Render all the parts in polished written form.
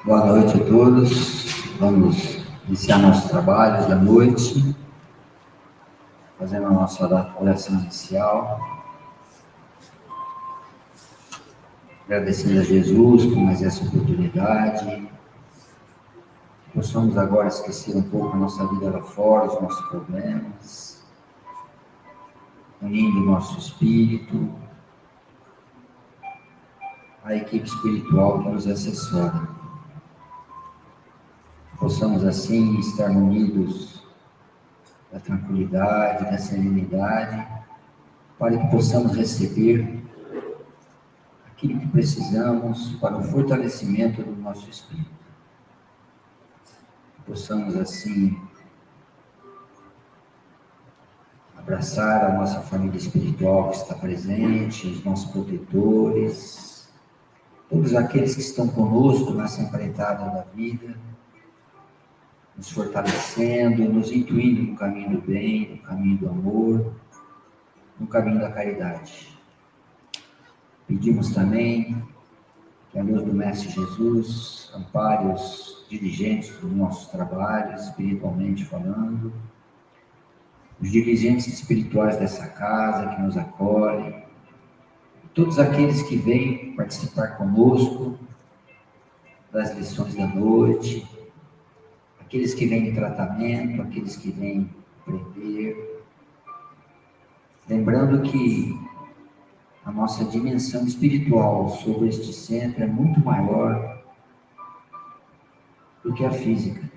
Boa noite a todos. Vamos iniciar nossos trabalhos da noite, fazendo a nossa oração inicial. Agradecendo a Jesus por mais essa oportunidade. Possamos agora esquecer um pouco a nossa vida lá fora, os nossos problemas, unindo o nosso espírito à equipe espiritual que nos assessora. Possamos assim estar unidos da tranquilidade, da serenidade, para que possamos receber aquilo que precisamos para o fortalecimento do nosso espírito. Possamos assim abraçar a nossa família espiritual que está presente, os nossos protetores, todos aqueles que estão conosco nessa empreitada da vida, nos fortalecendo, nos intuindo no caminho do bem, no caminho do amor, no caminho da caridade. Pedimos também que a luz do Mestre Jesus ampare os dirigentes dos nossos trabalhos, espiritualmente falando, os dirigentes espirituais dessa casa que nos acolhem, todos aqueles que vêm participar conosco das lições da noite, aqueles que vêm em tratamento, aqueles que vêm aprender, lembrando que a nossa dimensão espiritual sobre este centro é muito maior do que a física.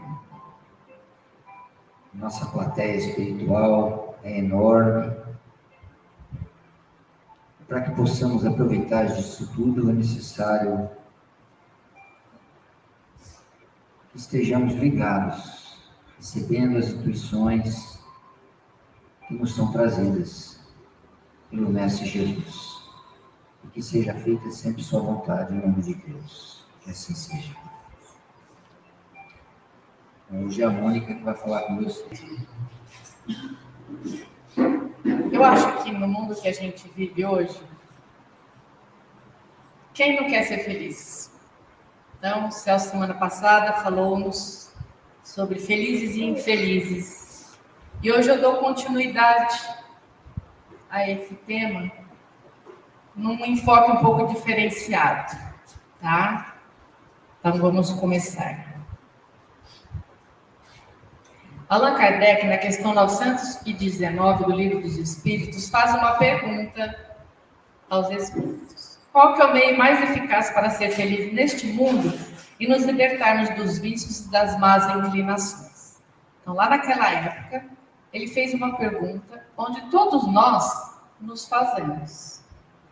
Nossa plateia espiritual é enorme. Para que possamos aproveitar disso tudo, é necessário que estejamos ligados, recebendo as intuições que nos são trazidas pelo Mestre Jesus. E que seja feita sempre sua vontade, em nome de Deus. Que assim seja. Hoje é a Mônica que vai falar com vocês. Eu acho que no mundo que a gente vive hoje, quem não quer ser feliz? Então, o Celso, semana passada, falou-nos sobre felizes e infelizes. E hoje eu dou continuidade a esse tema num enfoque um pouco diferenciado, tá? Então, vamos começar. Allan Kardec, na questão 919 do Livro dos Espíritos, faz uma pergunta aos espíritos. Qual que é o meio mais eficaz para ser feliz neste mundo e nos libertarmos dos vícios e das más inclinações? Então, lá naquela época, ele fez uma pergunta onde todos nós nos fazemos.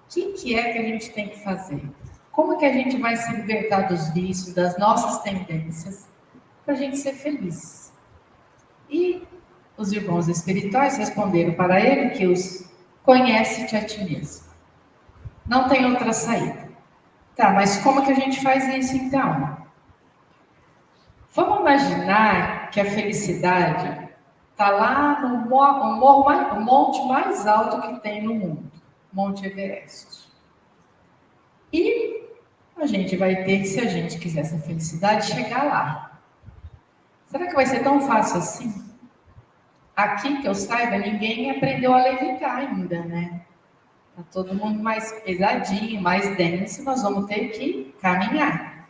O que é que a gente tem que fazer? Como é que a gente vai se libertar dos vícios, das nossas tendências, para a gente ser feliz? E os irmãos espirituais responderam para ele que os conhece-te a ti mesmo. Não tem outra saída. Tá, mas como que a gente faz isso então? Vamos imaginar que a felicidade está lá no monte mais alto que tem no mundo, Monte Everest. E a gente vai ter que, se a gente quiser essa felicidade, chegar lá. Será que vai ser tão fácil assim? Aqui, que eu saiba, ninguém aprendeu a levitar ainda, né? Tá todo mundo mais pesadinho, mais denso, nós vamos ter que caminhar.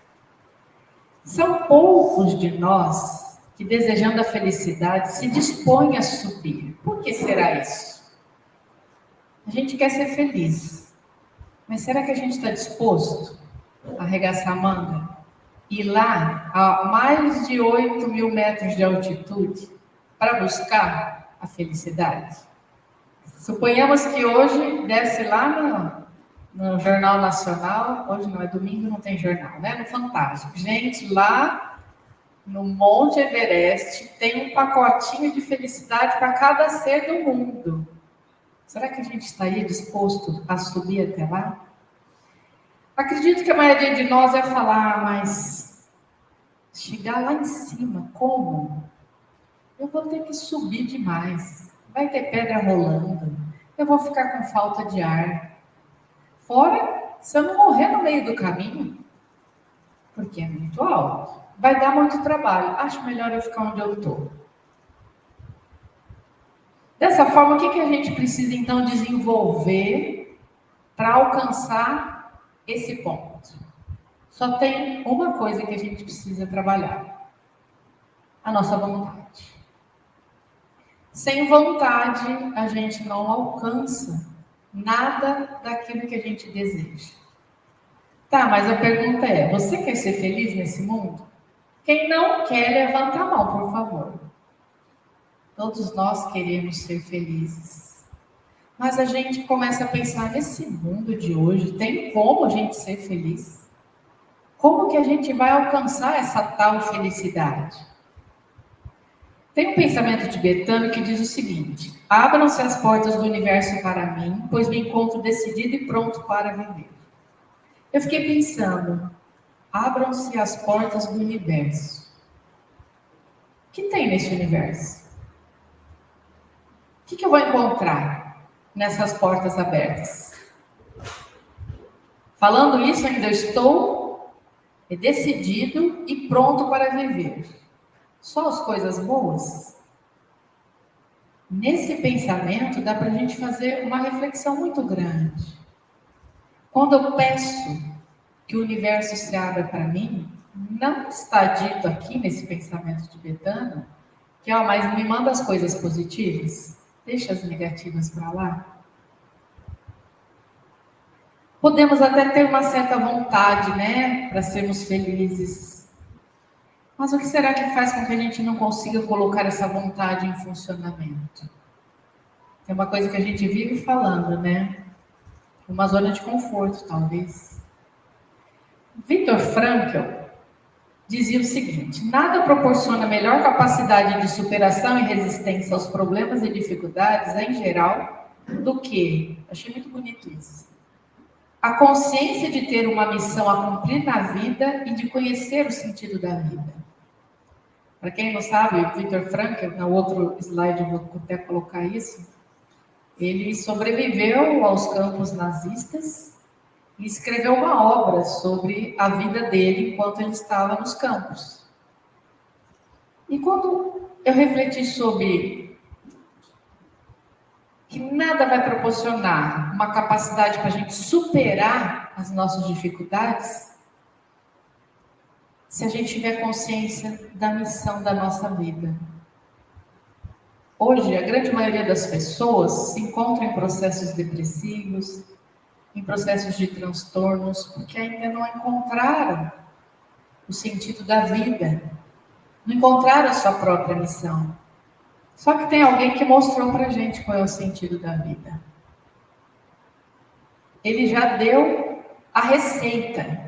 São poucos de nós que, desejando a felicidade, se dispõem a subir. Por que será isso? A gente quer ser feliz, mas será que a gente está disposto a arregaçar a manga? Ir lá a mais de 8.000 metros de altitude para buscar a felicidade? Suponhamos que hoje desce lá no Jornal Nacional, hoje não é domingo, não tem jornal, né? No Fantástico. Gente, lá no Monte Everest tem um pacotinho de felicidade para cada ser do mundo. Será que a gente estaria disposto a subir até lá? Acredito que a maioria de nós vai falar, mas chegar lá em cima, como? Eu vou ter que subir demais. Vai ter pedra rolando. Eu eu vou ficar com falta de ar. Fora, se eu não morrer no meio do caminho, porque é muito alto, vai dar muito trabalho. Acho melhor eu ficar onde eu estou. Dessa forma, o que a gente precisa, então, desenvolver para alcançar esse ponto? Só tem uma coisa que a gente precisa trabalhar: a nossa vontade. Sem vontade, a gente não alcança nada daquilo que a gente deseja. Tá, mas a pergunta é: você quer ser feliz nesse mundo? Quem não quer, levanta a mão, por favor. Todos nós queremos ser felizes. Mas a gente começa a pensar, nesse mundo de hoje, tem como a gente ser feliz? Como que a gente vai alcançar essa tal felicidade? Tem um pensamento tibetano que diz o seguinte: abram-se as portas do universo para mim, pois me encontro decidido e pronto para viver. Eu fiquei pensando, abram-se as portas do universo. O que tem nesse universo? O que eu vou encontrar nessas portas abertas? Falando isso, ainda estou decidido e pronto para viver. Só as coisas boas? Nesse pensamento, dá para a gente fazer uma reflexão muito grande. Quando eu peço que o universo se abra para mim, não está dito aqui nesse pensamento tibetano que, mas me manda as coisas positivas, deixa as negativas para lá. Podemos até ter uma certa vontade, né, para sermos felizes. Mas o que será que faz com que a gente não consiga colocar essa vontade em funcionamento? É uma coisa que a gente vive falando, né? Uma zona de conforto, talvez. Viktor Frankl dizia o seguinte: nada proporciona melhor capacidade de superação e resistência aos problemas e dificuldades, em geral, do que, achei muito bonito isso, a consciência de ter uma missão a cumprir na vida e de conhecer o sentido da vida. Para quem não sabe, o Viktor Frankl, no outro slide eu vou até colocar isso, ele sobreviveu aos campos nazistas e escreveu uma obra sobre a vida dele enquanto ele estava nos campos. E quando eu refleti sobre que nada vai proporcionar uma capacidade para a gente superar as nossas dificuldades, se a gente tiver consciência da missão da nossa vida. Hoje, a grande maioria das pessoas se encontra em processos depressivos, em processos de transtornos, porque ainda não encontraram o sentido da vida, não encontraram a sua própria missão. Só que tem alguém que mostrou para a gente qual é o sentido da vida. Ele já deu a receita.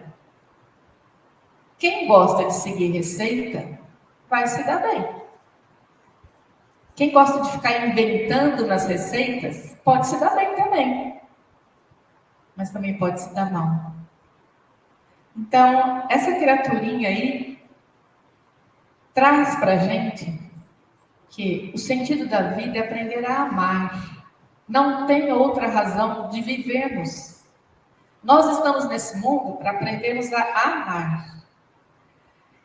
Quem gosta de seguir receita, vai se dar bem. Quem gosta de ficar inventando nas receitas, pode se dar bem também. Mas também pode se dar mal. Então, essa criaturinha aí traz para a gente que o sentido da vida é aprender a amar. Não tem outra razão de vivermos. Nós estamos nesse mundo para aprendermos a amar.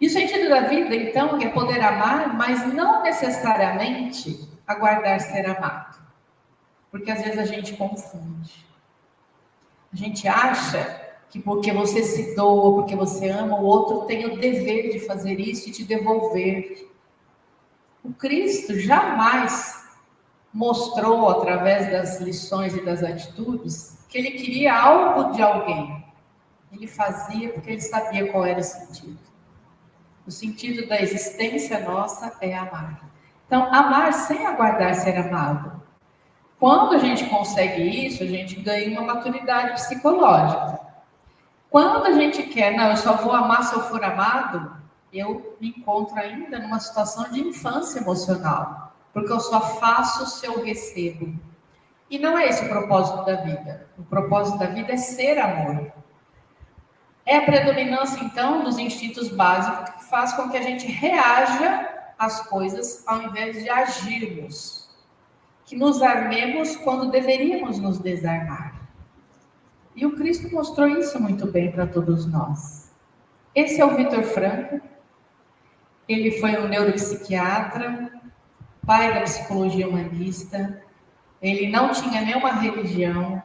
E o sentido da vida, então, é poder amar, mas não necessariamente aguardar ser amado. Porque às vezes a gente confunde. A gente acha que porque você se doa, porque você ama, o outro tem o dever de fazer isso e te devolver. O Cristo jamais mostrou, através das lições e das atitudes, que ele queria algo de alguém. Ele fazia porque ele sabia qual era o sentido. O sentido da existência nossa é amar. Então, amar sem aguardar ser amado. Quando a gente consegue isso, a gente ganha uma maturidade psicológica. Quando a gente quer, não, eu só vou amar se eu for amado, eu me encontro ainda numa situação de infância emocional, porque eu só faço se eu recebo. E não é esse o propósito da vida. O propósito da vida é ser amor. É a predominância, então, dos instintos básicos que faz com que a gente reaja às coisas ao invés de agirmos. que nos armemos quando deveríamos nos desarmar. E o Cristo mostrou isso muito bem para todos nós. Esse é o Viktor Frankl. Ele foi um neuropsiquiatra, pai da psicologia humanista. Ele não tinha nenhuma religião.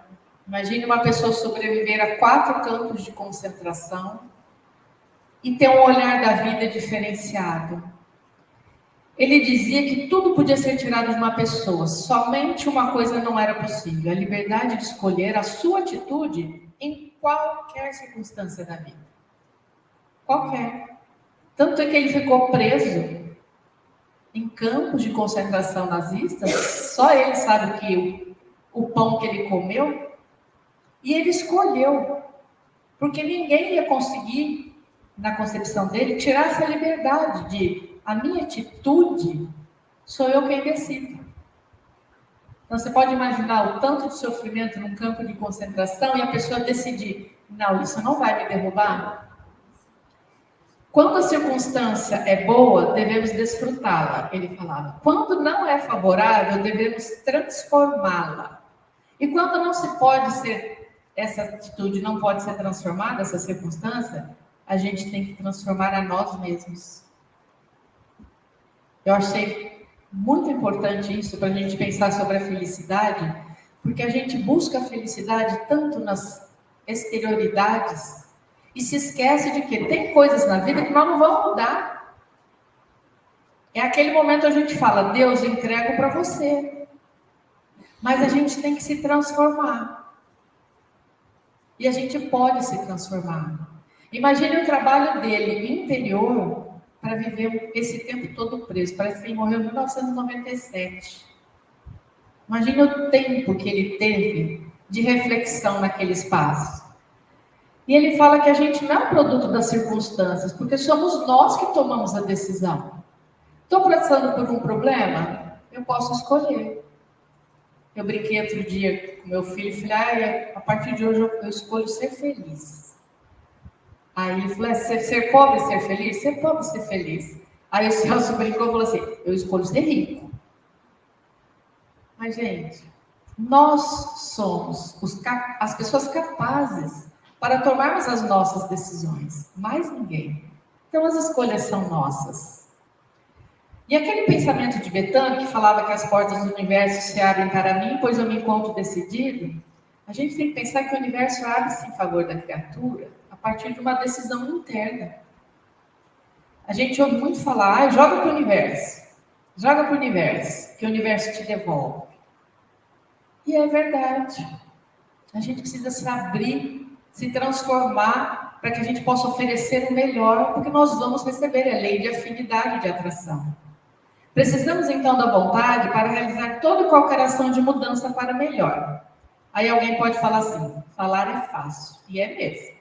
Imagine uma pessoa sobreviver a 4 campos de concentração e ter um olhar da vida diferenciado. Ele dizia que tudo podia ser tirado de uma pessoa, somente uma coisa não era possível: a liberdade de escolher a sua atitude em qualquer circunstância da vida. Qualquer. Tanto é que ele ficou preso em campos de concentração nazistas, só ele sabe que o pão que ele comeu, e ele escolheu, porque ninguém ia conseguir, na concepção dele, tirar essa liberdade de a minha atitude sou eu quem decido. Então você pode imaginar o tanto de sofrimento num campo de concentração e a pessoa decidir, não, isso não vai me derrubar. Quando a circunstância é boa, devemos desfrutá-la, ele falava. Quando não é favorável, devemos transformá-la. E quando não se pode ser, essa atitude não pode ser transformada, essa circunstância, a gente tem que transformar a nós mesmos. Eu achei muito importante isso para a gente pensar sobre a felicidade, porque a gente busca a felicidade tanto nas exterioridades e se esquece de que tem coisas na vida que nós não vamos mudar. É aquele momento a gente fala, Deus, eu entrego para você. Mas a gente tem que se transformar. E a gente pode se transformar. Imagine o trabalho dele interior para viver esse tempo todo preso. Parece que ele morreu em 1997. Imagine o tempo que ele teve de reflexão naquele espaço. E ele fala que a gente não é produto das circunstâncias, porque somos nós que tomamos a decisão. Estou passando por um problema? Eu posso escolher. Eu brinquei outro dia com meu filho e falei, a partir de hoje eu escolho ser feliz. Aí ele falou, ser pobre, ser feliz? Ser pobre, ser feliz. Aí o Celso brincou e falou assim, eu escolho ser rico. Mas, gente, nós somos as pessoas capazes para tomarmos as nossas decisões. Mais ninguém. Então, as escolhas são nossas. E aquele pensamento de Betânia, que falava que as portas do universo se abrem para mim, pois eu me encontro decidido, a gente tem que pensar que o universo abre-se em favor da criatura a partir de uma decisão interna. A gente ouve muito falar, joga para o universo, que o universo te devolve. E é verdade. A gente precisa se abrir, se transformar, para que a gente possa oferecer o melhor, porque nós vamos receber a lei de afinidade e de atração. Precisamos, então, da vontade para realizar toda e qualquer ação de mudança para melhor. Aí alguém pode falar assim, falar é fácil. E é mesmo.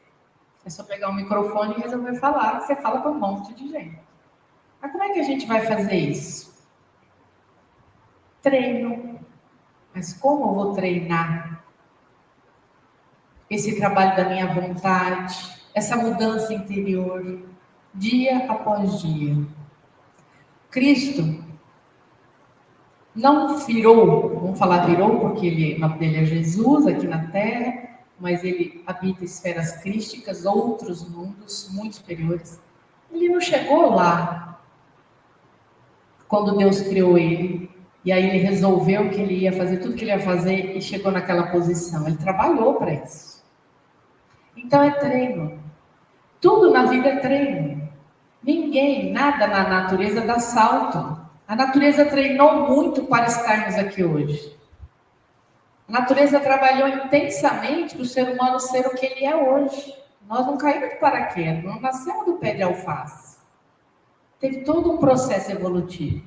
É só pegar um microfone e resolver falar. Você fala para um monte de gente. Mas como é que a gente vai fazer isso? Treino. Mas como eu vou treinar esse trabalho da minha vontade, essa mudança interior, dia após dia? Cristo não virou, vamos falar virou, porque o nome dele é Jesus aqui na Terra, mas ele habita esferas crísticas, outros mundos muito superiores. Ele não chegou lá quando Deus criou ele, e aí ele resolveu que ele ia fazer tudo que ele ia fazer e chegou naquela posição. Ele trabalhou para isso. Então é treino. Tudo na vida é treino. Ninguém, nada na natureza dá salto. A natureza treinou muito para estarmos aqui hoje. A natureza trabalhou intensamente para o ser humano ser o que ele é hoje. Nós não caímos de paraquedas, não nascemos do pé de alface. Teve todo um processo evolutivo.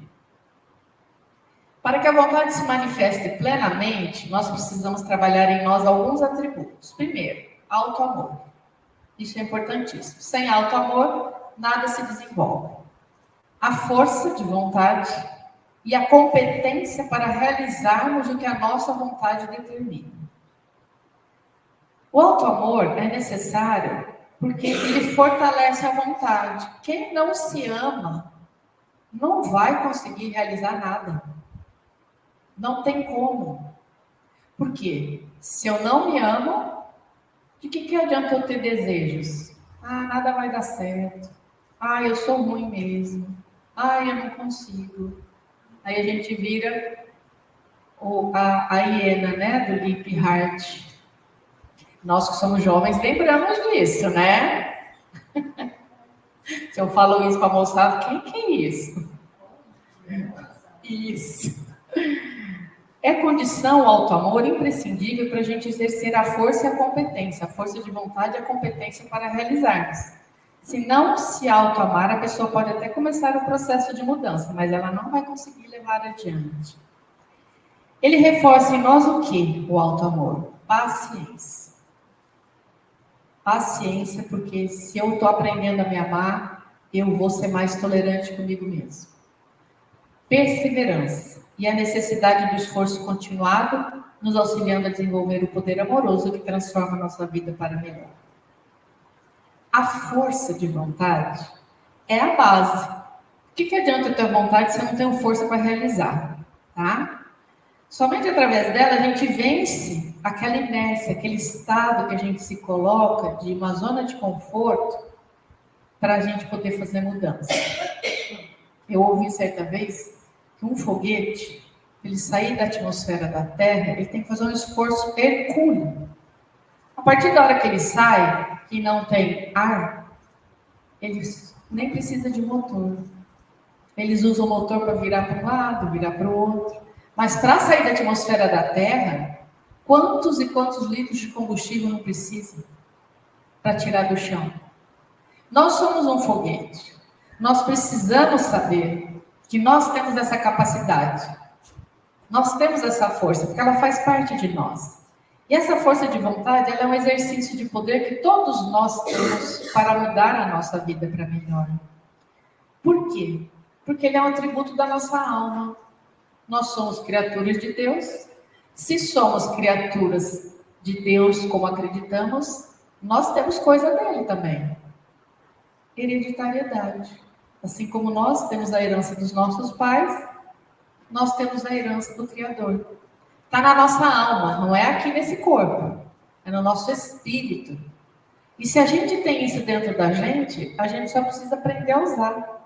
Para que a vontade se manifeste plenamente, nós precisamos trabalhar em nós alguns atributos. Primeiro, auto-amor. Isso é importantíssimo. Sem auto-amor, nada se desenvolve. A força de vontade e a competência para realizarmos o que a nossa vontade determina. O auto-amor é necessário porque ele fortalece a vontade. Quem não se ama não vai conseguir realizar nada. Não tem como. Por quê? Se eu não me amo, de que adianta eu ter desejos? Nada vai dar certo. Eu sou ruim mesmo. Eu não consigo. Aí a gente vira a hiena, né, do Lip Heart. Nós que somos jovens lembramos disso, né? Se eu falo isso para a moçada, quem que é isso? Isso. É condição, o auto-amor, imprescindível para a gente exercer a força e a competência. A força de vontade e a competência para realizarmos. Se não se auto-amar, a pessoa pode até começar o processo de mudança, mas ela não vai conseguir levar adiante. Ele reforça em nós o quê? O auto-amor. Paciência. Paciência, porque se eu estou aprendendo a me amar, eu vou ser mais tolerante comigo mesmo. Perseverança e a necessidade do esforço continuado, nos auxiliando a desenvolver o poder amoroso que transforma a nossa vida para melhor. A força de vontade é a base. O que adianta eu ter vontade se eu não tenho força para realizar? Tá? Somente através dela a gente vence aquela inércia, aquele estado que a gente se coloca de uma zona de conforto para a gente poder fazer mudança. Eu ouvi certa vez que um foguete, ele sair da atmosfera da Terra, ele tem que fazer um esforço hercúleo. A partir da hora que ele sai, que não tem ar, eles nem precisa de motor. Eles usam o motor para virar para um lado, virar para o outro. Mas para sair da atmosfera da Terra, quantos e quantos litros de combustível não precisa para tirar do chão? Nós somos um foguete. Nós precisamos saber que nós temos essa capacidade. Nós temos essa força, porque ela faz parte de nós. E essa força de vontade, ela é um exercício de poder que todos nós temos para mudar a nossa vida para melhor. Por quê? Porque ele é um atributo da nossa alma. Nós somos criaturas de Deus. Se somos criaturas de Deus, como acreditamos, nós temos coisa dele também. Hereditariedade. Assim como nós temos a herança dos nossos pais, nós temos a herança do Criador. Está na nossa alma, não é aqui nesse corpo. É no nosso espírito. E se a gente tem isso dentro da gente, a gente só precisa aprender a usar.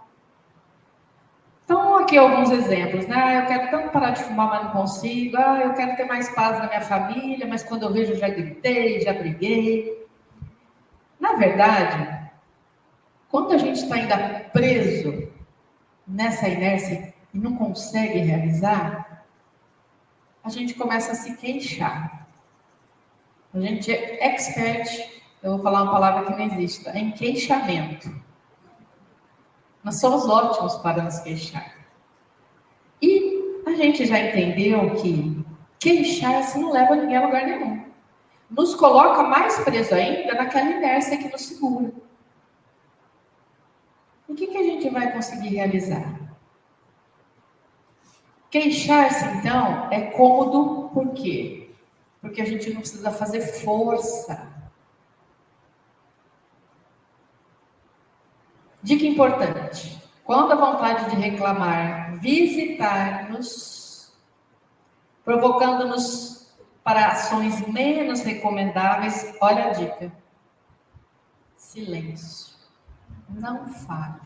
Então, aqui alguns exemplos, né? Eu quero tanto parar de fumar, mas não consigo. Eu quero ter mais paz na minha família, mas quando eu vejo, eu já gritei, já briguei. Na verdade, quando a gente está ainda preso nessa inércia e não consegue realizar, a gente começa a se queixar. A gente é expert, eu vou falar uma palavra que não existe, em queixamento. Nós somos ótimos para nos queixar. E a gente já entendeu que queixar-se não leva ninguém a lugar nenhum. Nos coloca mais preso ainda naquela inércia que nos segura. O que a gente vai conseguir realizar? Queixar-se, então, é cômodo, por quê? Porque a gente não precisa fazer força. Dica importante. Quando a vontade de reclamar visitar-nos, provocando-nos para ações menos recomendáveis, olha a dica. Silêncio. Não fale.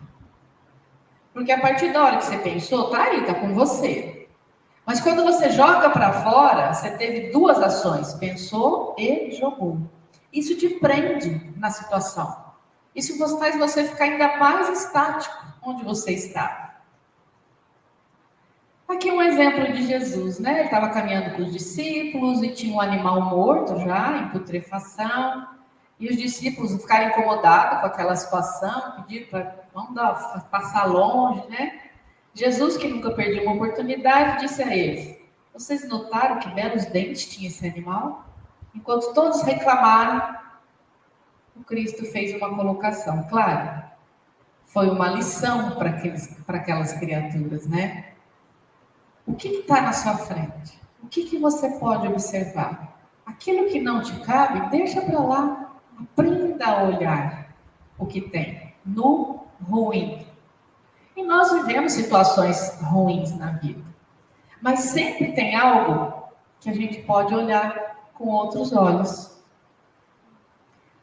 Porque a partir da hora que você pensou, tá aí, tá com você. Mas quando você joga para fora, você teve duas ações, pensou e jogou. Isso te prende na situação. Isso faz você ficar ainda mais estático onde você está. Aqui um exemplo de Jesus, né? Ele estava caminhando com os discípulos e tinha um animal morto já, em putrefação. E os discípulos ficaram incomodados com aquela situação, pediram para passar longe, né? Jesus, que nunca perdeu uma oportunidade, disse a eles: vocês notaram que belos dentes tinha esse animal? Enquanto todos reclamaram, o Cristo fez uma colocação. Claro, foi uma lição para aquelas criaturas, né? O que está na sua frente? O que você pode observar? Aquilo que não te cabe, deixa para lá. Aprenda a olhar o que tem no ruim. E nós vivemos situações ruins na vida. Mas sempre tem algo que a gente pode olhar com outros olhos.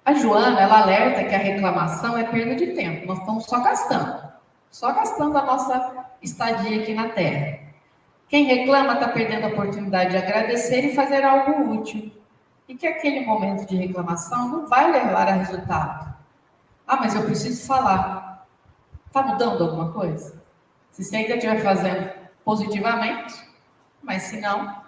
A Joana, ela alerta que a reclamação é perda de tempo. Nós estamos só gastando a nossa estadia aqui na Terra. Quem reclama está perdendo a oportunidade de agradecer e fazer algo útil. E que aquele momento de reclamação não vai levar a resultado. Ah, mas eu preciso falar. Está mudando alguma coisa? Se você ainda estiver fazendo positivamente, mas se não...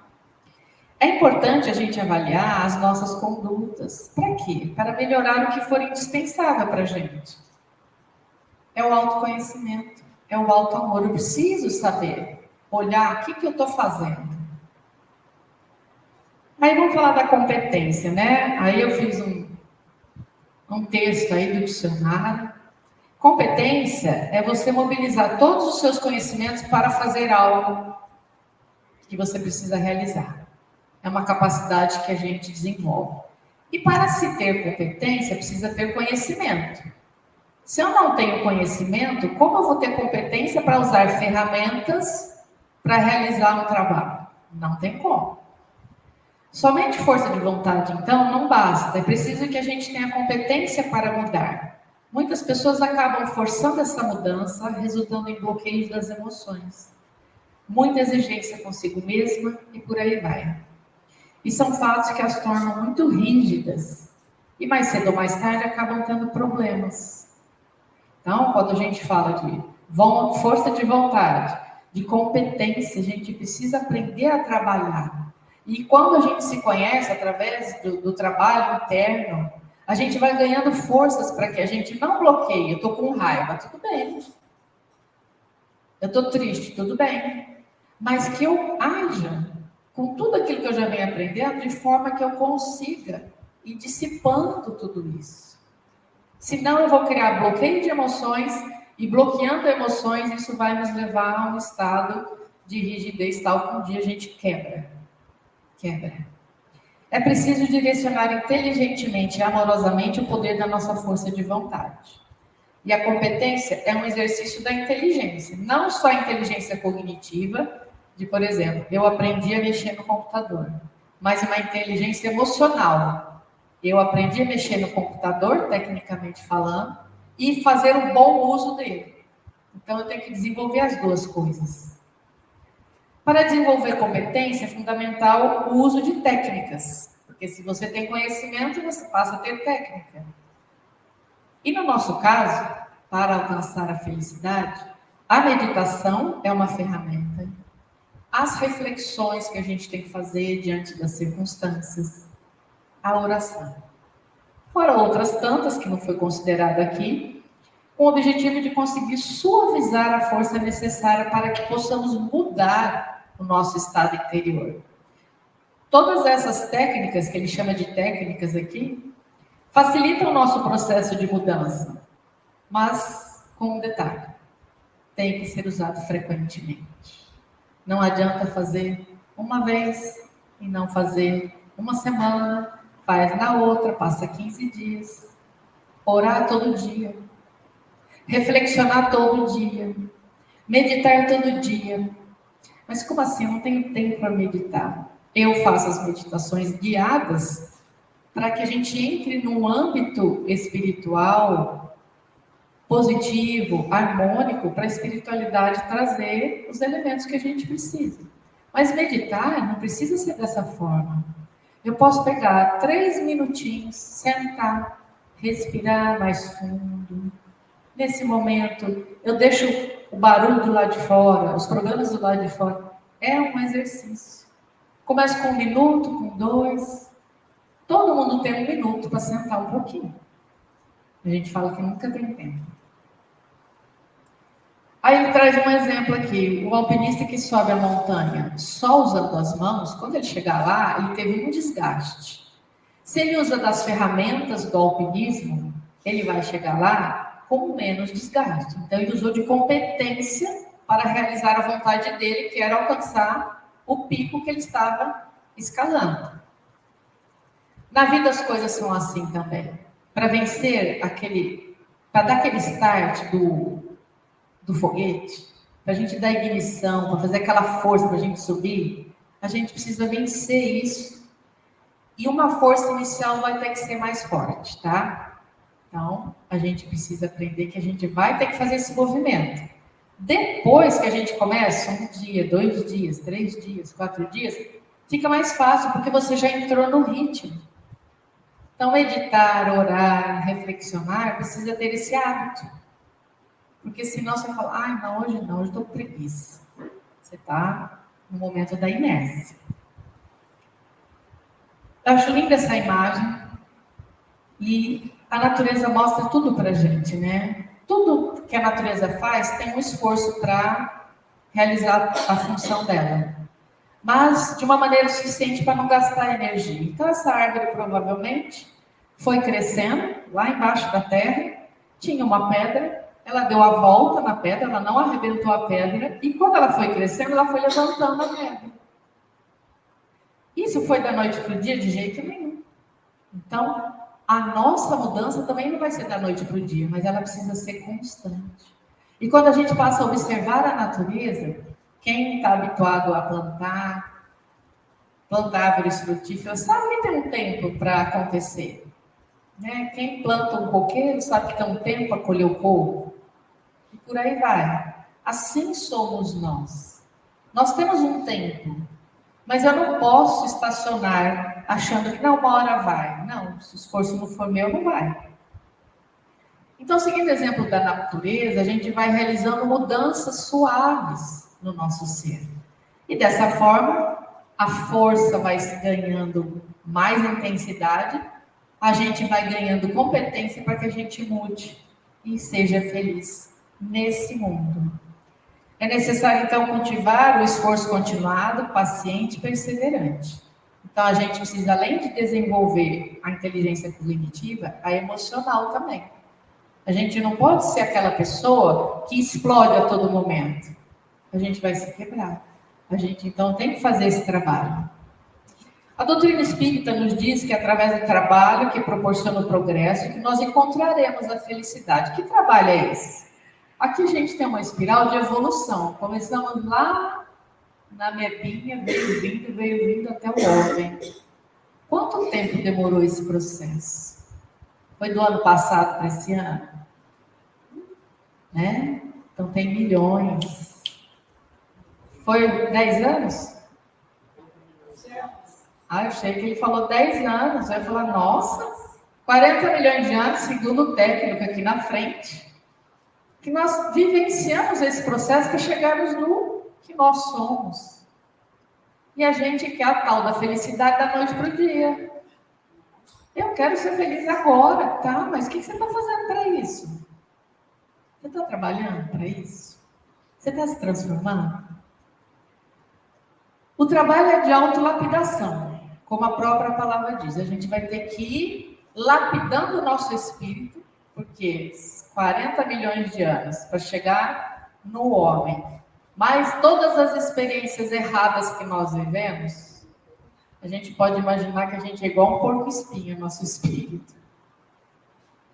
É importante a gente avaliar as nossas condutas. Para quê? Para melhorar o que for indispensável para a gente. É o autoconhecimento, é o autoamor. Eu preciso saber, olhar o que eu estou fazendo. Aí vamos falar da competência, né? Aí eu fiz um texto aí do dicionário. Competência é você mobilizar todos os seus conhecimentos para fazer algo que você precisa realizar. É uma capacidade que a gente desenvolve. E para se ter competência, precisa ter conhecimento. Se eu não tenho conhecimento, como eu vou ter competência para usar ferramentas para realizar um trabalho? Não tem como. Somente força de vontade, então, não basta. É preciso que a gente tenha competência para mudar. Muitas pessoas acabam forçando essa mudança, resultando em bloqueios das emoções. Muita exigência consigo mesma e por aí vai. E são fatos que as tornam muito rígidas. E mais cedo ou mais tarde acabam tendo problemas. Então, quando a gente fala de força de vontade, de competência, a gente precisa aprender a trabalhar. E quando a gente se conhece através do trabalho interno, a gente vai ganhando forças para que a gente não bloqueie. Eu estou com raiva, tudo bem. Eu estou triste, tudo bem. Mas que eu haja com tudo aquilo que eu já venho aprendendo, de forma que eu consiga ir dissipando tudo isso. Senão eu vou criar bloqueio de emoções, e bloqueando emoções, isso vai nos levar a um estado de rigidez tal que um dia a gente quebra. É preciso direcionar inteligentemente e amorosamente o poder da nossa força de vontade. E a competência é um exercício da inteligência, não só a inteligência cognitiva, de, por exemplo, eu aprendi a mexer no computador, mas uma inteligência emocional. Eu aprendi a mexer no computador, tecnicamente falando, e fazer um bom uso dele. Então, eu tenho que desenvolver as duas coisas. Para desenvolver competência, é fundamental o uso de técnicas, porque se você tem conhecimento, você passa a ter técnica. E no nosso caso, para alcançar a felicidade, a meditação é uma ferramenta. As reflexões que a gente tem que fazer diante das circunstâncias, a oração. Fora outras tantas que não foi considerada aqui, com o objetivo de conseguir suavizar a força necessária para que possamos mudar o nosso estado interior. Todas essas técnicas, que ele chama de técnicas aqui, facilitam o nosso processo de mudança, mas com um detalhe, tem que ser usado frequentemente. Não adianta fazer uma vez e não fazer uma semana, faz na outra, passa 15 dias. Orar todo dia, reflexionar todo dia, meditar todo dia. Mas como assim? Eu não tenho tempo para meditar. Eu faço as meditações guiadas para que a gente entre num âmbito espiritual positivo, harmônico, para a espiritualidade trazer os elementos que a gente precisa. Mas meditar não precisa ser dessa forma. Eu posso pegar 3 minutinhos, sentar, respirar mais fundo. Nesse momento, eu deixo o barulho do lado de fora, os programas do lado de fora. É um exercício. Começo com 1 minuto, com 2. Todo mundo tem 1 minuto para sentar um pouquinho. A gente fala que nunca tem tempo. Aí ele traz um exemplo aqui. O alpinista que sobe a montanha só usando as mãos, quando ele chegar lá, ele teve um desgaste. Se ele usa das ferramentas do alpinismo, ele vai chegar lá com menos desgaste. Então, ele usou de competência para realizar a vontade dele, que era alcançar o pico que ele estava escalando. Na vida as coisas são assim também. Para vencer para dar aquele start do foguete, para a gente dar ignição, para fazer aquela força para a gente subir, a gente precisa vencer isso. E uma força inicial vai ter que ser mais forte, tá? Então, a gente precisa aprender que a gente vai ter que fazer esse movimento. Depois que a gente começa, 1 dia, 2 dias, 3 dias, 4 dias, fica mais fácil, porque você já entrou no ritmo. Então, meditar, orar, reflexionar, precisa ter esse hábito. Porque senão você fala, ai, não, hoje estou com preguiça. Você está no momento da inércia. Eu acho linda essa imagem. E a natureza mostra tudo para a gente, né? Tudo que a natureza faz tem um esforço para realizar a função dela. Mas de uma maneira suficiente para não gastar energia. Então, essa árvore provavelmente foi crescendo lá embaixo da terra, tinha uma pedra, ela deu a volta na pedra, ela não arrebentou a pedra, e quando ela foi crescendo, ela foi levantando a pedra. Isso foi da noite para o dia? De jeito nenhum. Então, a nossa mudança também não vai ser da noite para o dia, mas ela precisa ser constante. E quando a gente passa a observar a natureza, quem está habituado a plantar árvores frutíferas, sabe que tem um tempo para acontecer. Né? Quem planta um coqueiro sabe que tem um tempo para colher o coco. E por aí vai. Assim somos nós. Nós temos um tempo, mas eu não posso estacionar achando que não, uma hora vai. Não, se o esforço não for meu, não vai. Então, seguindo o exemplo da natureza, a gente vai realizando mudanças suaves no nosso ser. E dessa forma, a força vai se ganhando mais intensidade, a gente vai ganhando competência para que a gente mude e seja feliz nesse mundo. É necessário, então, cultivar o esforço continuado, paciente e perseverante. Então, a gente precisa, além de desenvolver a inteligência cognitiva, a emocional também. A gente não pode ser aquela pessoa que explode a todo momento. A gente vai se quebrar. A gente, então, tem que fazer esse trabalho. A doutrina espírita nos diz que é através do trabalho que proporciona o progresso que nós encontraremos a felicidade. Que trabalho é esse? Aqui a gente tem uma espiral de evolução. Começamos lá na mepinha, veio vindo até o homem. Quanto tempo demorou esse processo? Foi do ano passado para esse ano? Né? Então tem milhões. Foi 10 anos? Eu achei que ele falou 10 anos. Eu ia falar, nossa, 40 milhões de anos, segundo o técnico aqui na frente, que nós vivenciamos esse processo para chegarmos no que nós somos. E a gente quer a tal da felicidade da noite para o dia. Eu quero ser feliz agora, tá? Mas o que você está fazendo para isso? Você está trabalhando para isso? Você está se transformando? O trabalho é de autolapidação, como a própria palavra diz. A gente vai ter que ir lapidando o nosso espírito, porque 40 milhões de anos para chegar no homem, mas todas as experiências erradas que nós vivemos, a gente pode imaginar que a gente é igual um porco-espinho, nosso espírito.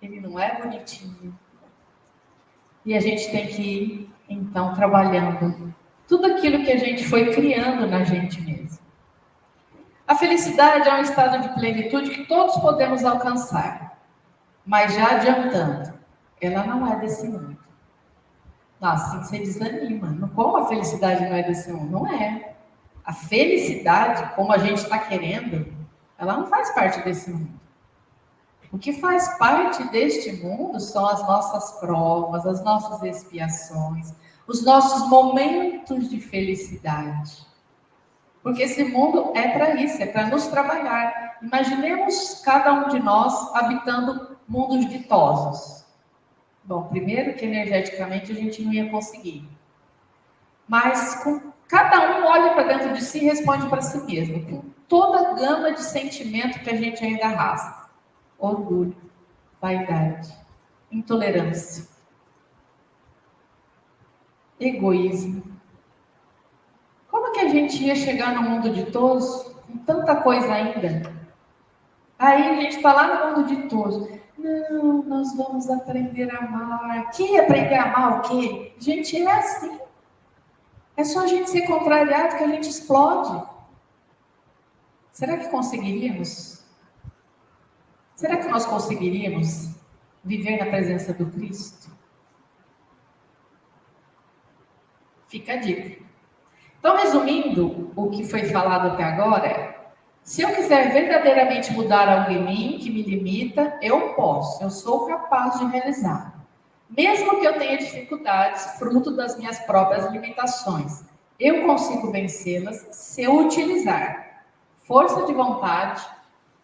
Ele não é bonitinho. E a gente tem que ir, então, trabalhando tudo aquilo que a gente foi criando na gente mesmo. A felicidade é um estado de plenitude que todos podemos alcançar. Mas já adiantando, ela não é desse mundo. Assim você desanima. Como a felicidade não é desse mundo? Não é. A felicidade, como a gente está querendo, ela não faz parte desse mundo. O que faz parte deste mundo são as nossas provas, as nossas expiações, os nossos momentos de felicidade. Porque esse mundo é para isso, é para nos trabalhar. Imaginemos cada um de nós habitando mundos ditosos. Bom, primeiro que energeticamente a gente não ia conseguir. Mas cada um olha para dentro de si e responde para si mesmo, com toda a gama de sentimento que a gente ainda arrasta. Orgulho, vaidade, intolerância, egoísmo. Como que a gente ia chegar no mundo ditoso com tanta coisa ainda? Aí a gente está lá no mundo ditoso. Não, nós vamos aprender a amar. Que aprender a amar o quê? Gente, é assim. É só a gente ser contrariado que a gente explode. Será que conseguiríamos? Será que nós conseguiríamos viver na presença do Cristo? Fica a dica. Então, resumindo o que foi falado até agora, se eu quiser verdadeiramente mudar algo em mim que me limita, eu posso, eu sou capaz de realizar. Mesmo que eu tenha dificuldades, fruto das minhas próprias limitações, eu consigo vencê-las se eu utilizar força de vontade,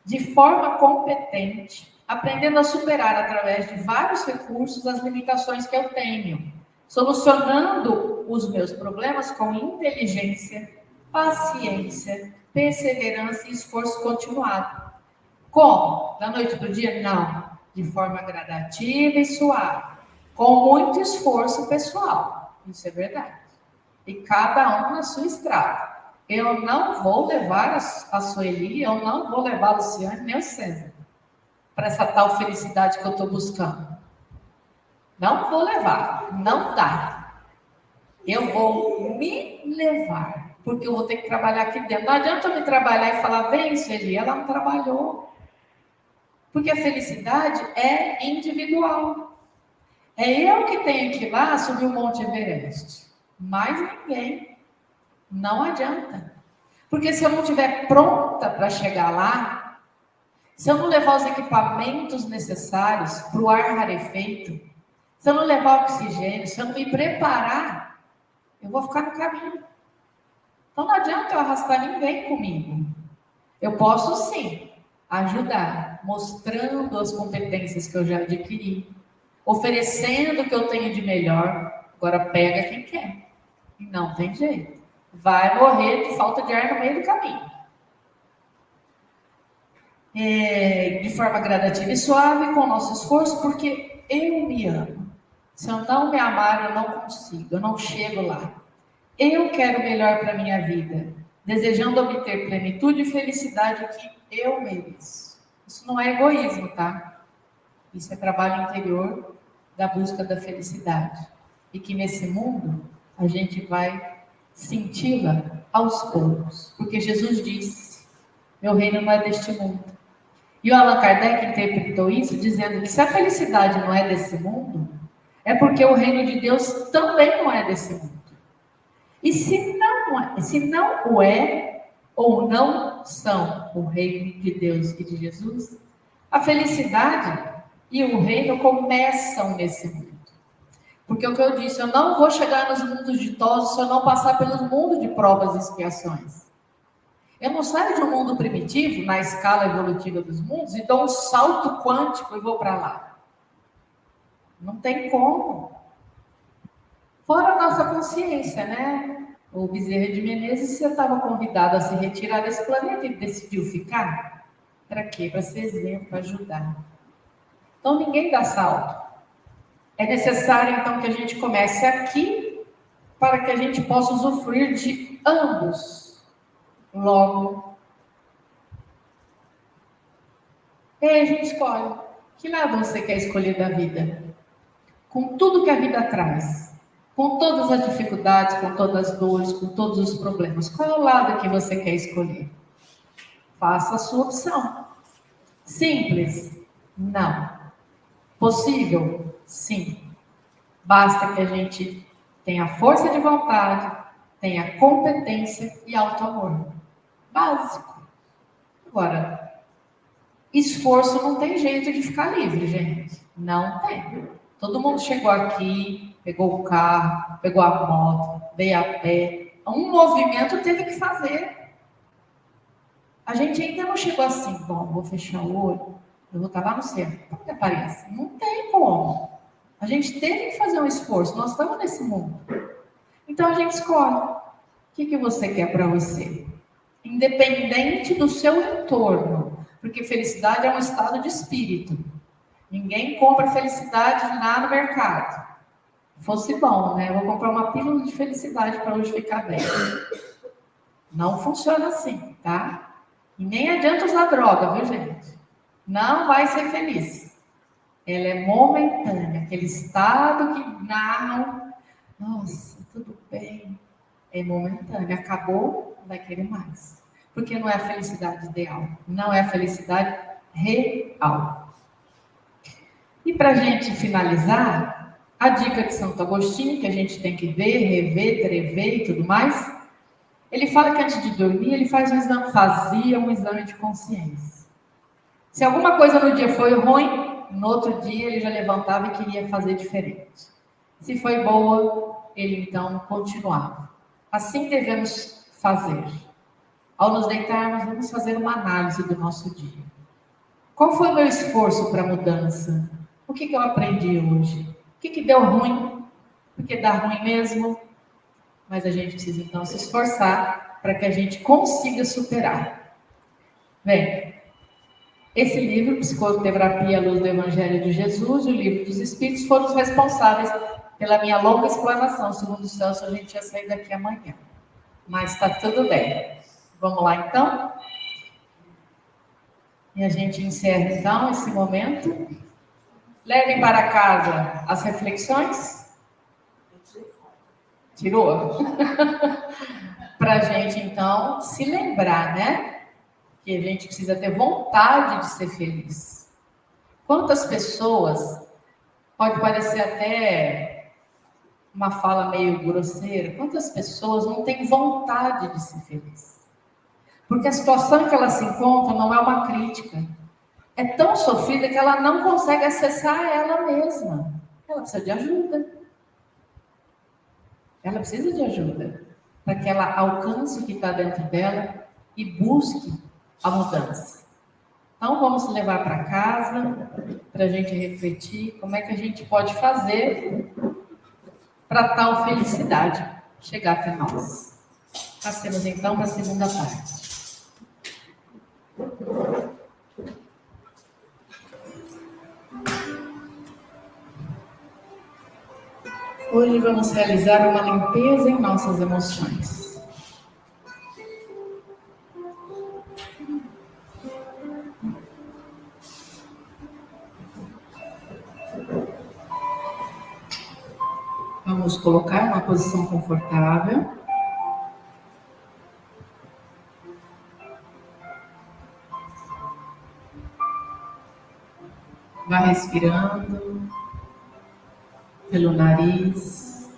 de forma competente, aprendendo a superar através de vários recursos as limitações que eu tenho, solucionando os meus problemas com inteligência, paciência, perseverança e esforço continuado. Como? Da noite para o dia? Não. De forma gradativa e suave. Com muito esforço pessoal. Isso é verdade. E cada um na sua estrada. Eu não vou levar a Sueli, eu não vou levar a Luciane nem o César para essa tal felicidade que eu estou buscando. Não vou levar. Não dá. Eu vou me levar. Porque eu vou ter que trabalhar aqui dentro. Não adianta eu me trabalhar e falar, vem, Sueli, ela não trabalhou. Porque a felicidade é individual. É eu que tenho que ir lá subir o Monte Everest. Mais ninguém. Não adianta. Porque se eu não estiver pronta para chegar lá, se eu não levar os equipamentos necessários para o ar rarefeito, se eu não levar oxigênio, se eu não me preparar, eu vou ficar no caminho. Então não adianta eu arrastar ninguém comigo. Eu posso sim ajudar, mostrando as competências que eu já adquiri, oferecendo o que eu tenho de melhor. Agora pega quem quer. E não tem jeito. Vai morrer de falta de ar no meio do caminho. De forma gradativa e suave, com o nosso esforço, porque eu me amo. Se eu não me amar, eu não consigo, eu não chego lá. Eu quero o melhor para a minha vida, desejando obter plenitude e felicidade que eu mereço. Isso não é egoísmo, tá? Isso é trabalho interior da busca da felicidade. E que nesse mundo a gente vai senti-la aos poucos. Porque Jesus disse, meu reino não é deste mundo. E o Allan Kardec interpretou isso dizendo que se a felicidade não é desse mundo, é porque o reino de Deus também não é desse mundo. E se não o é, ou não são o reino de Deus e de Jesus, a felicidade e o reino começam nesse mundo. Porque o que eu disse, eu não vou chegar nos mundos ditosos se eu não passar pelos mundos de provas e expiações. Eu não saio de um mundo primitivo, na escala evolutiva dos mundos, e dou um salto quântico e vou para lá. Não tem como. Fora a nossa consciência, né? O Bezerra de Menezes, você estava convidado a se retirar desse planeta e decidiu ficar? Para quê? Para ser exemplo, para ajudar. Então, ninguém dá salto. É necessário, então, que a gente comece aqui para que a gente possa usufruir de ambos. Logo. E aí a gente escolhe. Que lado você quer escolher da vida? Com tudo que a vida traz. Com todas as dificuldades, com todas as dores, com todos os problemas. Qual é o lado que você quer escolher? Faça a sua opção. Simples? Não. Possível? Sim. Basta que a gente tenha força de vontade, tenha competência e auto-amor. Básico. Agora, esforço não tem jeito de ficar livre, gente. Não tem. Todo mundo chegou aqui, pegou o carro, pegou a moto, veio a pé. Um movimento teve que fazer. A gente ainda não chegou assim, bom, vou fechar o olho, eu vou estar lá no centro. Como que aparece? Não tem como. A gente teve que fazer um esforço, nós estamos nesse mundo. Então a gente escolhe. O que você quer para você? Independente do seu entorno. Porque felicidade é um estado de espírito. Ninguém compra felicidade lá no mercado. Fosse bom, né? Eu vou comprar uma pílula de felicidade para hoje ficar bem. Não funciona assim, tá? E nem adianta usar droga, viu, gente? Não vai ser feliz. Ela é momentânea, aquele estado que narram, nossa, tudo bem, é momentânea. Acabou, vai querer mais. Porque não é a felicidade ideal. Não é a felicidade real. E para a gente finalizar, a dica de Santo Agostinho, que a gente tem que ver, rever, trever e tudo mais, ele fala que antes de dormir, ele fazia um exame de consciência. Se alguma coisa no dia foi ruim, no outro dia ele já levantava e queria fazer diferente. Se foi boa, ele então continuava. Assim devemos fazer. Ao nos deitarmos, vamos fazer uma análise do nosso dia. Qual foi o meu esforço para a mudança? O que eu aprendi hoje? O que deu ruim? Porque dá ruim mesmo. Mas a gente precisa então se esforçar para que a gente consiga superar. Bem, esse livro, Psicoterapia à Luz do Evangelho de Jesus e o Livro dos Espíritos foram os responsáveis pela minha longa explanação. Segundo o Celso, a gente ia sair daqui amanhã. Mas está tudo bem. Vamos lá, então? E a gente encerra, então, esse momento. Levem para casa as reflexões. Tirou? Para a gente, então, se lembrar, né? Que a gente precisa ter vontade de ser feliz. Quantas pessoas, pode parecer até uma fala meio grosseira, quantas pessoas não têm vontade de ser feliz? Porque a situação em que ela se encontra não é uma crítica. É tão sofrida que ela não consegue acessar ela mesma. Ela precisa de ajuda. Ela precisa de ajuda para que ela alcance o que está dentro dela e busque a mudança. Então, vamos levar para casa para a gente refletir como é que a gente pode fazer para tal felicidade chegar até nós. Passemos então para a segunda parte. Hoje vamos realizar uma limpeza em nossas emoções. Vamos colocar uma posição confortável. Vá respirando pelo nariz,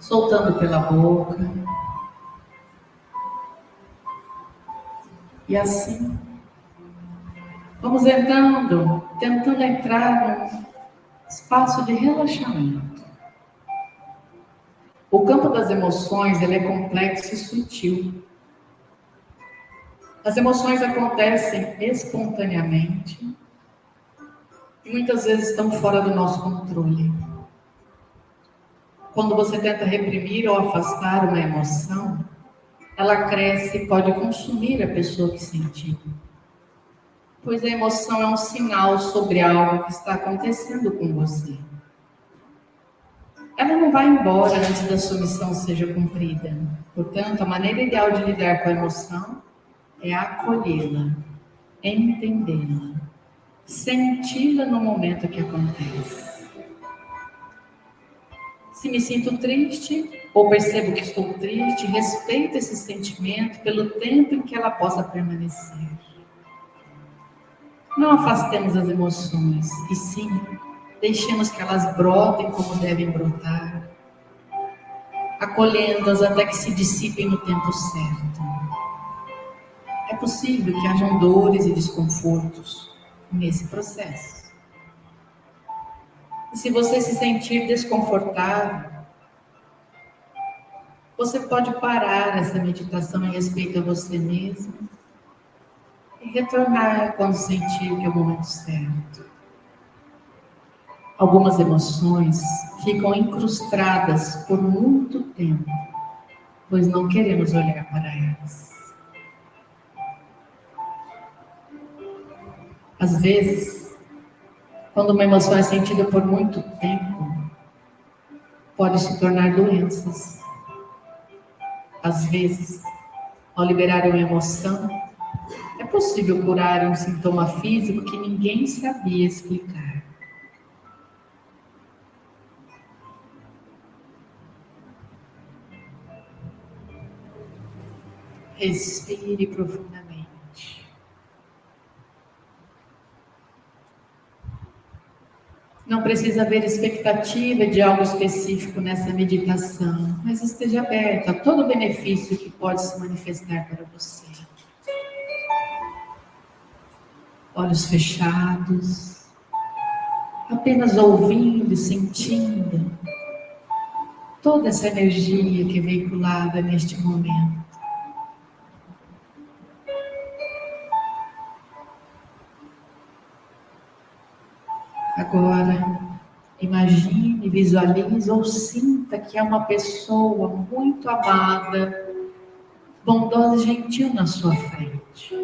soltando pela boca. E assim, vamos tentando entrar num espaço de relaxamento. O campo das emoções, ele é complexo e sutil. As emoções acontecem espontaneamente e muitas vezes estão fora do nosso controle. Quando você tenta reprimir ou afastar uma emoção, ela cresce e pode consumir a pessoa que sentiu. Pois a emoção é um sinal sobre algo que está acontecendo com você. Ela não vai embora antes da sua missão seja cumprida. Portanto, a maneira ideal de lidar com a emoção é acolhê-la, entendê-la, senti-la no momento que acontece. Se me sinto triste ou percebo que estou triste, respeito esse sentimento pelo tempo em que ela possa permanecer. Não afastemos as emoções, e sim, deixemos que elas brotem como devem brotar, acolhendo-as até que se dissipem no tempo certo. É possível que hajam dores e desconfortos nesse processo. E se você se sentir desconfortável, você pode parar essa meditação em respeito a você mesmo e retornar quando sentir que é o momento certo. Algumas emoções ficam incrustadas por muito tempo, pois não queremos olhar para elas. Às vezes, quando uma emoção é sentida por muito tempo, pode se tornar doenças. Às vezes, ao liberar uma emoção, é possível curar um sintoma físico que ninguém sabia explicar. Expire profundamente. Não precisa haver expectativa de algo específico nessa meditação, mas esteja aberto a todo o benefício que pode se manifestar para você. Olhos fechados, apenas ouvindo e sentindo toda essa energia que é veiculada neste momento. Agora, imagine, visualize ou sinta que é uma pessoa muito amada, bondosa e gentil na sua frente.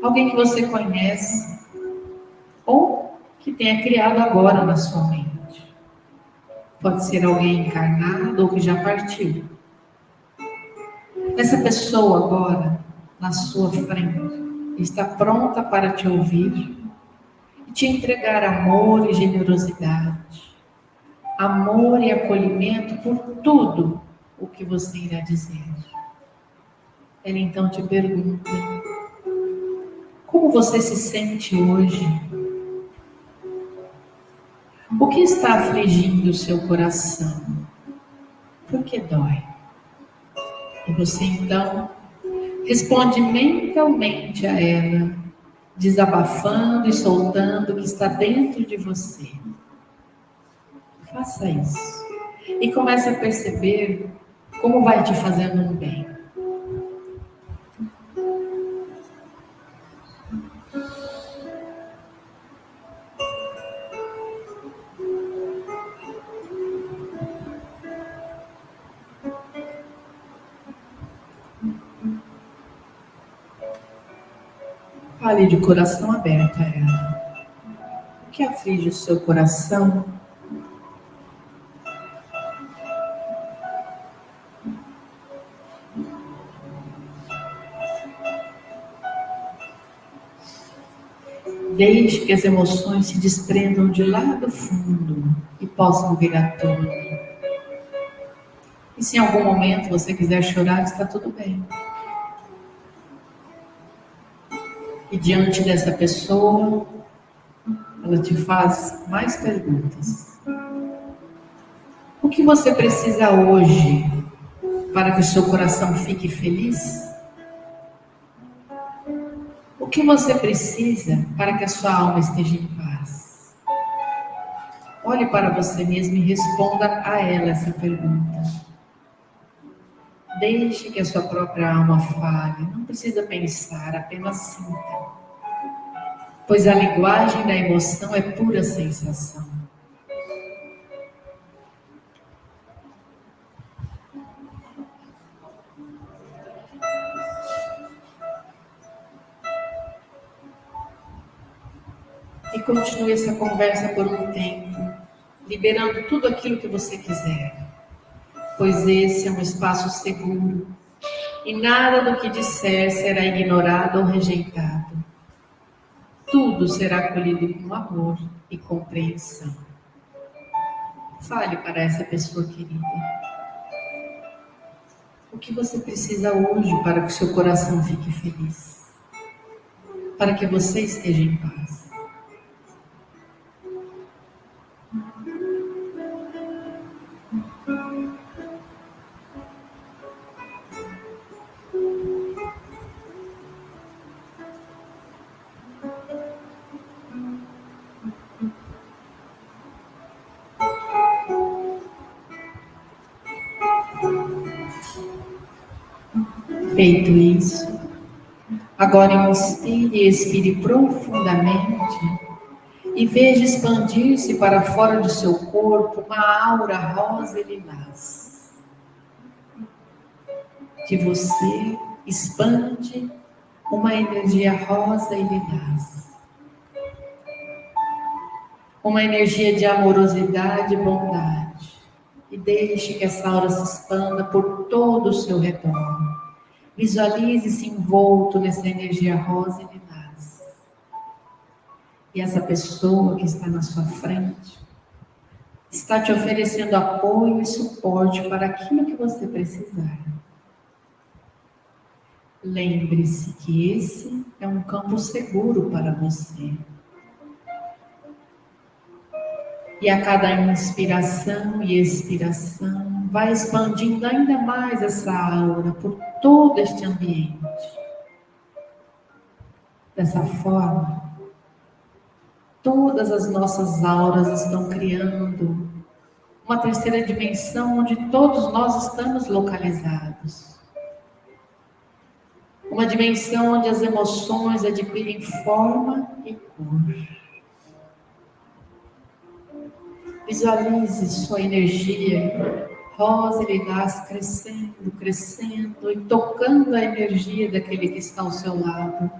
Alguém que você conhece ou que tenha criado agora na sua mente. Pode ser alguém encarnado ou que já partiu. Essa pessoa agora, na sua frente, está pronta para te ouvir e te entregar amor e generosidade, amor e acolhimento por tudo o que você irá dizer. Ela então te pergunta: como você se sente hoje? O que está afligindo o seu coração? Por que dói? E você então responde mentalmente a ela, desabafando e soltando o que está dentro de você. Faça isso. E comece a perceber como vai te fazendo um bem. Fale de coração aberto a ela. O que aflige o seu coração? Deixe que as emoções se desprendam de lá do fundo e possam vir à tona. E se em algum momento você quiser chorar, está tudo bem. E diante dessa pessoa, ela te faz mais perguntas. O que você precisa hoje para que o seu coração fique feliz? O que você precisa para que a sua alma esteja em paz? Olhe para você mesmo e responda a ela essa pergunta. Deixe que a sua própria alma fale. Não precisa pensar, apenas sinta. Pois a linguagem da emoção é pura sensação. E continue essa conversa por um tempo, liberando tudo aquilo que você quiser. Pois esse é um espaço seguro e nada do que disser será ignorado ou rejeitado. Tudo será acolhido com amor e compreensão. Fale para essa pessoa querida. O que você precisa hoje para que o seu coração fique feliz? Para que você esteja em paz? Feito isso, agora inspire e expire profundamente e veja expandir-se para fora do seu corpo uma aura rosa e lilás. De você expande uma energia rosa e lilás. Uma energia de amorosidade e bondade. E deixe que essa aura se expanda por todo o seu redor. Visualize-se envolto nessa energia rosa e lilás. E essa pessoa que está na sua frente está te oferecendo apoio e suporte para aquilo que você precisar. lembre-se que esse é um campo seguro para você. E a cada inspiração e expiração, vai expandindo ainda mais essa aura por todo este ambiente. Dessa forma, todas as nossas auras estão criando uma terceira dimensão onde todos nós estamos localizados. Uma dimensão onde as emoções adquirem forma e cor. Visualize sua energia rosa e lilás crescendo, crescendo e tocando a energia daquele que está ao seu lado.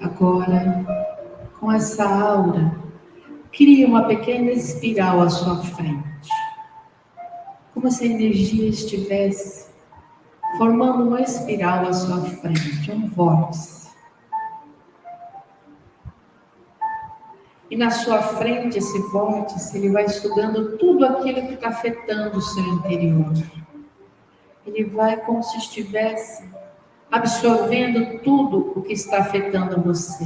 Agora, com essa aura, crie uma pequena espiral à sua frente. Como se a energia estivesse formando uma espiral à sua frente, um vórtice. E na sua frente, esse vórtice, ele vai estudando tudo aquilo que está afetando o seu interior. Ele vai como se estivesse absorvendo tudo o que está afetando você.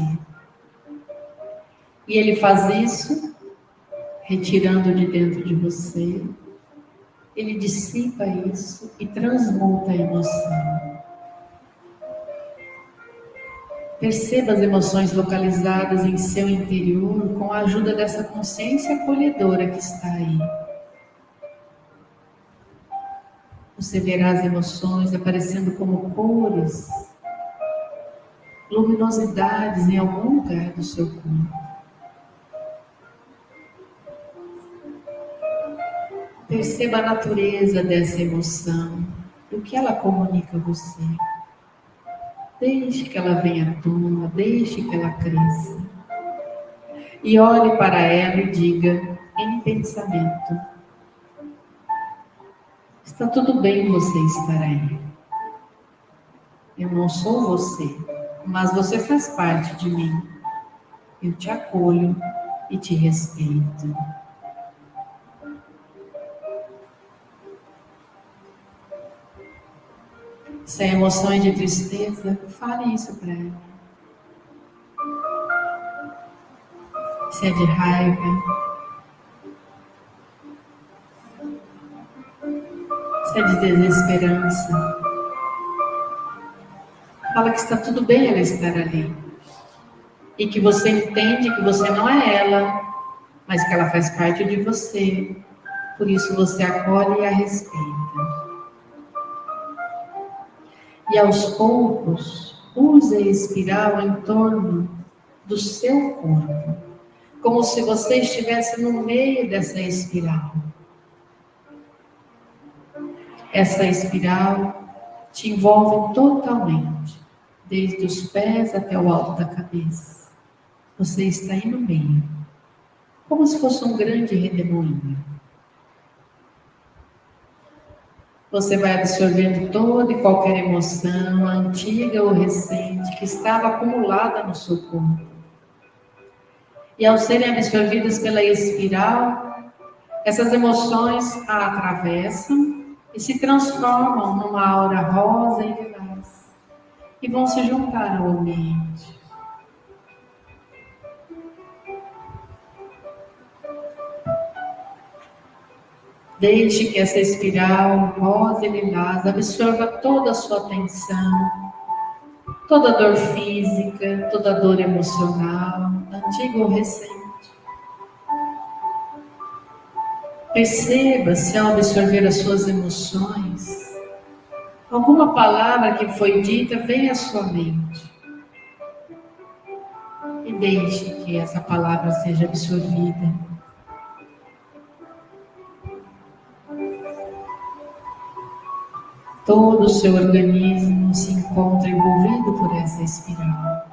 E ele faz isso, retirando de dentro de você. Ele dissipa isso e transmuta a emoção. Perceba as emoções localizadas em seu interior com a ajuda dessa consciência acolhedora que está aí. Você verá as emoções aparecendo como cores, luminosidades em algum lugar do seu corpo. Perceba a natureza dessa emoção, o que ela comunica a você. Deixe que ela venha à tona, deixe que ela cresça. E olhe para ela e diga em pensamento: está tudo bem você estar aí. Eu não sou você, mas você faz parte de mim. Eu te acolho e te respeito. Se a emoção é de tristeza, fale isso para ela. Se é de raiva, se é de desesperança, fala que está tudo bem ela estar ali. E que você entende que você não é ela, mas que ela faz parte de você. Por isso você acolhe e a respeita. E aos poucos, use a espiral em torno do seu corpo, como se você estivesse no meio dessa espiral. Essa espiral te envolve totalmente, desde os pés até o alto da cabeça. Você está aí no meio, como se fosse um grande redemoinho. Você vai absorvendo toda e qualquer emoção, antiga ou recente, que estava acumulada no seu corpo. E ao serem absorvidas pela espiral, essas emoções a atravessam e se transformam numa aura rosa e lilás, e vão se juntar ao ambiente. Deixe que essa espiral rosa e lilás absorva toda a sua atenção, toda a dor física, toda a dor emocional, antiga ou recente. Perceba se ao absorver as suas emoções, alguma palavra que foi dita vem à sua mente. E deixe que essa palavra seja absorvida. Todo o seu organismo se encontra envolvido por essa espiral.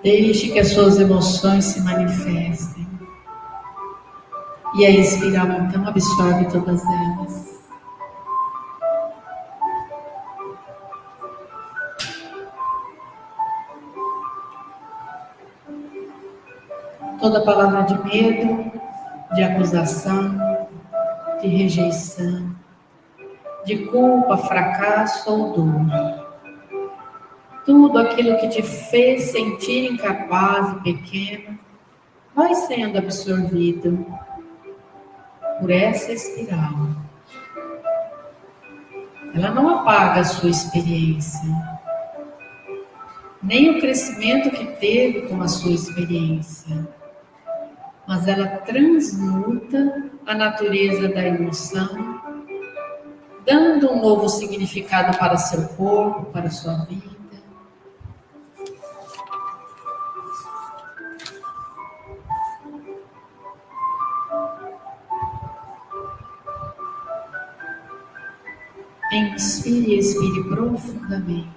Deixe que as suas emoções se manifestem. E a espiral então absorve todas elas. Toda palavra de medo, de acusação, de rejeição, de culpa, fracasso ou dor. Tudo aquilo que te fez sentir incapaz e pequeno vai sendo absorvido por essa espiral. Ela não apaga a sua experiência, nem o crescimento que teve com a sua experiência, mas ela transmuta a natureza da emoção, dando um novo significado para seu corpo, para sua vida. Inspire e expire profundamente.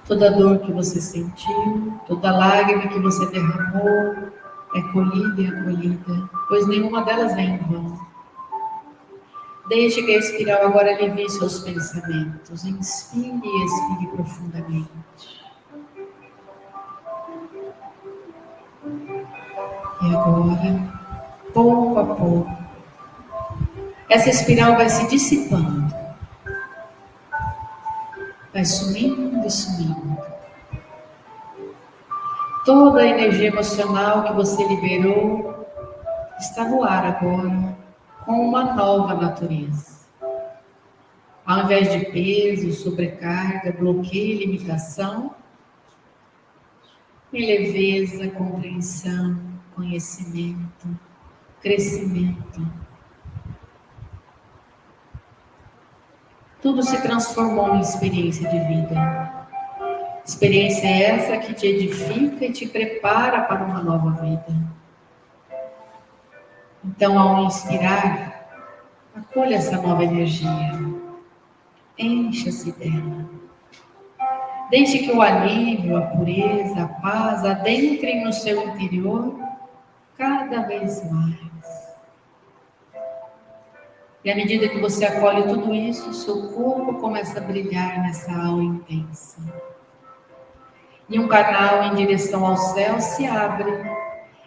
Toda dor que você sentiu, toda lágrima que você derramou, é colhida e acolhida, pois nenhuma delas é em vão. Deixe que a espiral agora alivie seus pensamentos. Inspire e expire profundamente. E agora, pouco a pouco, essa espiral vai se dissipando. Vai sumindo e sumindo. Toda a energia emocional que você liberou está no ar agora, com uma nova natureza. Ao invés de peso, sobrecarga, bloqueio e limitação, em leveza, compreensão, conhecimento, crescimento. Tudo se transformou em experiência de vida. Experiência essa que te edifica e te prepara para uma nova vida. Então, ao inspirar, acolha essa nova energia. Encha-se dela. Deixe que o alívio, a pureza, a paz adentrem no seu interior cada vez mais. E à medida que você acolhe tudo isso, seu corpo começa a brilhar nessa aura intensa. E um canal em direção ao céu se abre.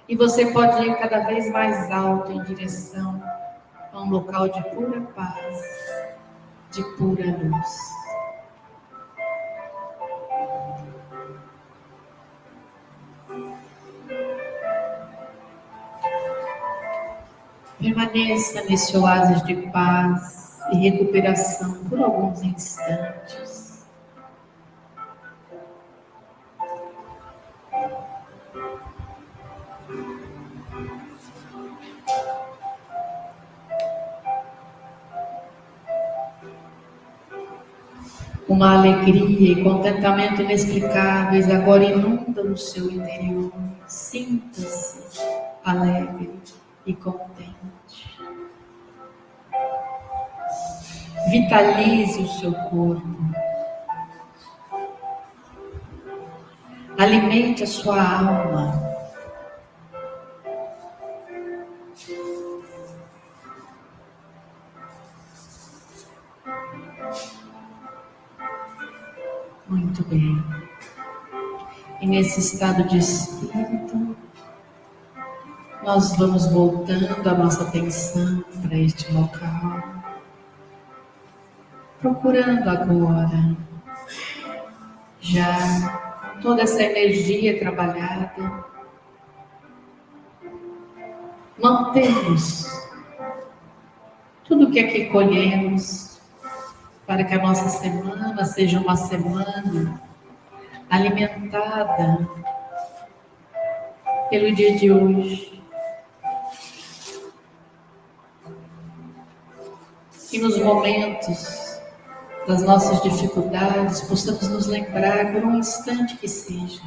E você pode ir cada vez mais alto em direção a um local de pura paz, de pura luz. Permaneça nesse oásis de paz e recuperação por alguns instantes. Uma alegria e contentamento inexplicáveis agora inundam o seu interior. Sinta-se alegre e contente. Vitalize o seu corpo. Alimente a sua alma. Muito bem. E nesse estado de espírito, nós vamos voltando a nossa atenção para este local, procurando agora já toda essa energia trabalhada, mantemos tudo que aqui colhemos para que a nossa semana seja uma semana alimentada pelo dia de hoje. E nos momentos das nossas dificuldades, possamos nos lembrar por um instante que seja,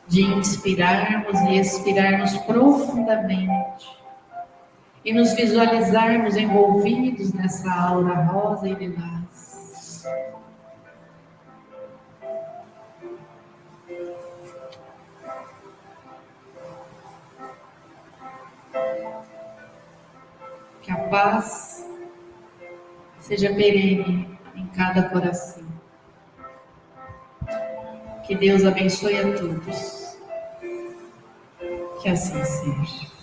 de inspirarmos e expirarmos profundamente e nos visualizarmos envolvidos nessa aura rosa e lilás. Que a paz seja perene em cada coração. Que Deus abençoe a todos. Que assim seja.